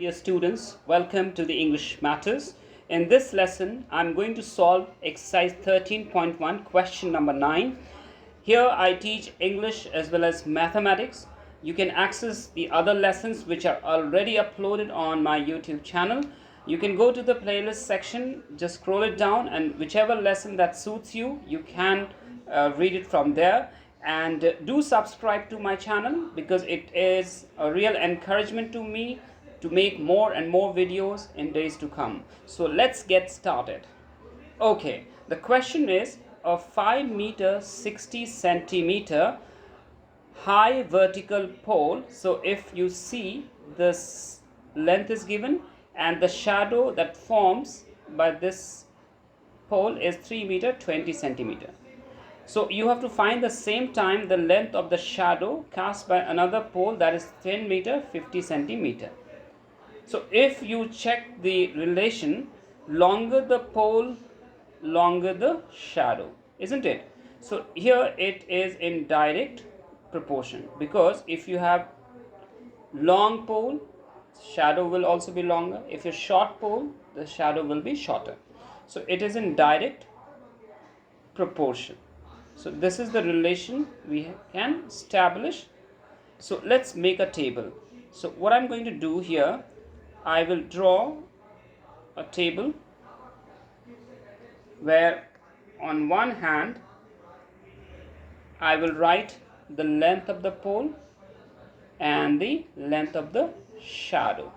dear students, welcome to the English Matters. In this lesson, I'm going to solve exercise 13.1, question number 9. Here I teach English as well as mathematics. You can access the other lessons which are already uploaded on my YouTube channel. You can go to the playlist section, just scroll it down, and whichever lesson that suits you, you can read it from there. And do subscribe to my channel because it is a real encouragement to me to make more and more videos in days to come. So let's get started. Okay, the question is a 5 meter 60 centimeter high vertical pole. So if you see, this length is given and the shadow that forms by this pole is 3 meter 20 centimeter. So you have to find the same time the length of the shadow cast by another pole that is 10 meter 50 centimeter. So if you check the relation, longer the pole, longer the shadow, isn't it? So here it is in direct proportion, because if you have long pole, shadow will also be longer. If you short pole, the shadow will be shorter. So it is in direct proportion. So this is the relation we can establish. So let's make a table. So what I'm going to do here, I will draw a table where on one hand I will write the length of the pole and the length of the shadow.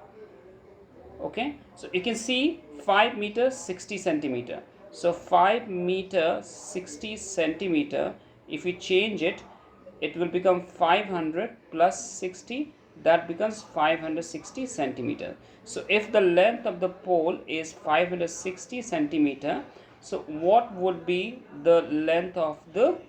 Okay, so you can see 5 meter 60 centimeter. So 5 meter 60 centimeter, if we change it, it will become 500 plus 60, that becomes 560 centimeter. So if the length of the pole is 560 centimeter, so what would be the length of the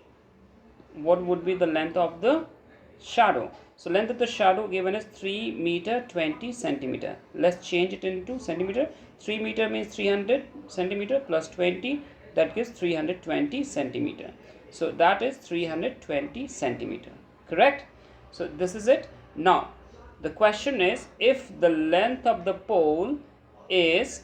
shadow? So length of the shadow given is 3 meter 20 centimeter. Let's change it into centimeter. 3 meter means 300 centimeter plus 20, that gives 320 centimeter. So that is 320 centimeter, correct? So this is it. Now the question is, if the length of the pole is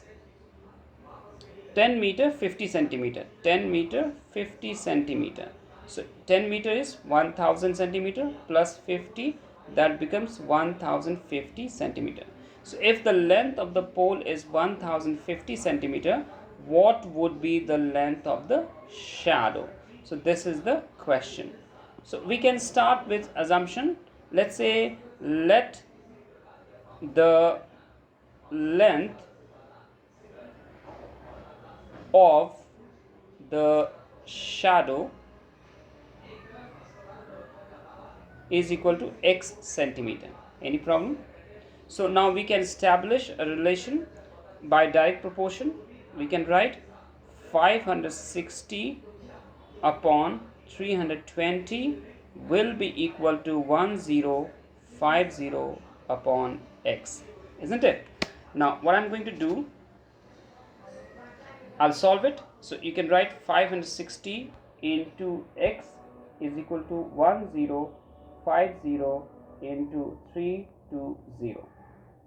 10 meter 50 centimeter, 10 meter 50 centimeter, so 10 meter is 1000 centimeter plus 50, that becomes 1050 centimeter. So if the length of the pole is 1050 centimeter, what would be the length of the shadow? So this is the question. So we can start with assumption. Let's say let the length of the shadow is equal to x centimeter. Any problem? So now we can establish a relation by direct proportion. We can write 560 upon 320 will be equal to 1050 upon x, isn't it? Now what I'm going to do, I'll solve it. So you can write 560 into x is equal to 1050 into 320.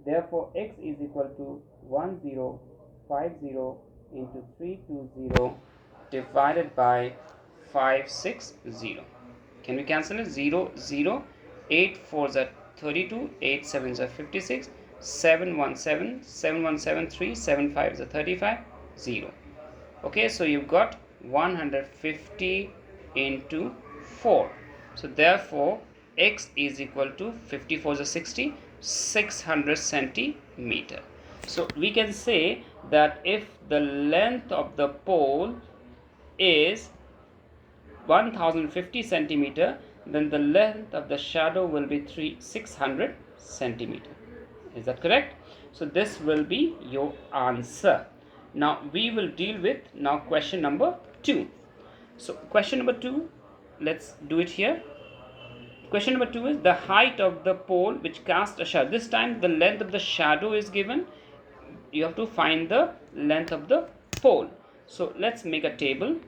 Therefore x is equal to 1050 into 320 divided by 560. Can we cancel it? 0 0, 8 4s are 32, 8 7s are 56, 717 717 3, 7 5s are 35, 0. Okay, so you've got 150 into 4. So therefore x is equal to 54 is a 60, 600 centimeter. So we can say that if the length of the pole is 1050 centimeter, then the length of the shadow will be 600 centimeter. Is that correct? So this will be your answer. Now we will deal with now question number 2. So question number 2, let's do it here. Question number 2 is the height of the pole which casts a shadow. This time the length of the shadow is given. You have to find the length of the pole. So let's make a table.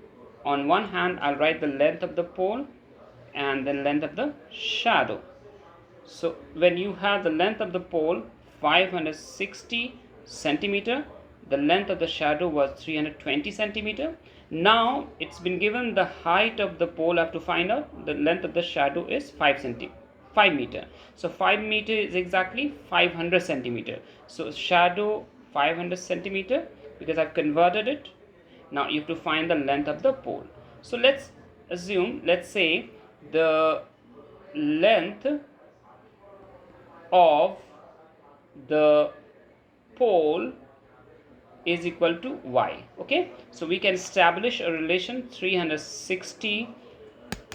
On one hand I'll write the length of the pole and the length of the shadow. So when you have the length of the pole 560 centimeter. The length of the shadow was 320 centimeter. Now it's been given the height of the pole. I have to find out. The length of the shadow is 5 meter. So 5 meter is exactly 500 centimeter. So shadow 500 centimeter, because I've converted it. Now you have to find the length of the pole. So let's say the length of the pole is equal to y. Okay, so we can establish a relation 360,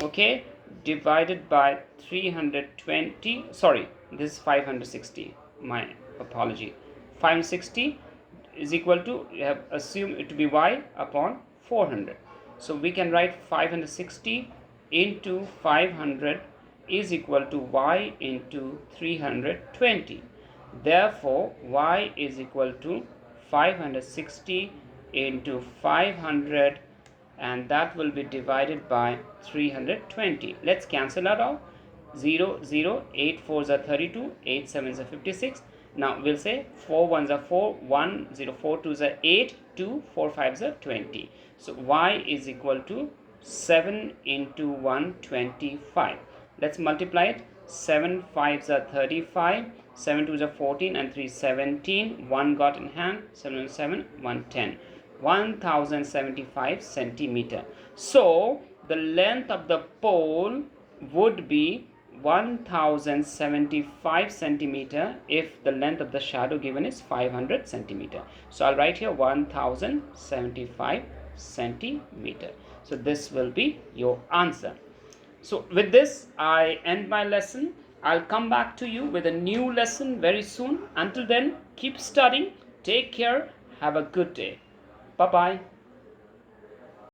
okay, divided by 320. Sorry, this is 560, my apology. 560 is equal to, you have assumed it to be y upon 400. So we can write 560 into 500 is equal to y into 320. Therefore y is equal to 560 into 500, and that will be divided by 320. Let's cancel that out. 0 0, 8 4s are 32, 8 7s are 56. Now we'll say 4 1s are 4, 1 0, 4 2s are 8, 2 4 5s are 20. So y is equal to 7 into 125. Let's multiply it. 7 5s are 35, 7 2s are 14, and 3 17. 1 got in hand. 7 7 110. 1075 centimeter. So the length of the pole would be 1075 centimeter if the length of the shadow given is 500 centimeter. So I'll write here 1075 centimeter. So this will be your answer. So with this I end my lesson. I'll come back to you with a new lesson very soon. Until then, keep studying, take care, have a good day. Bye bye.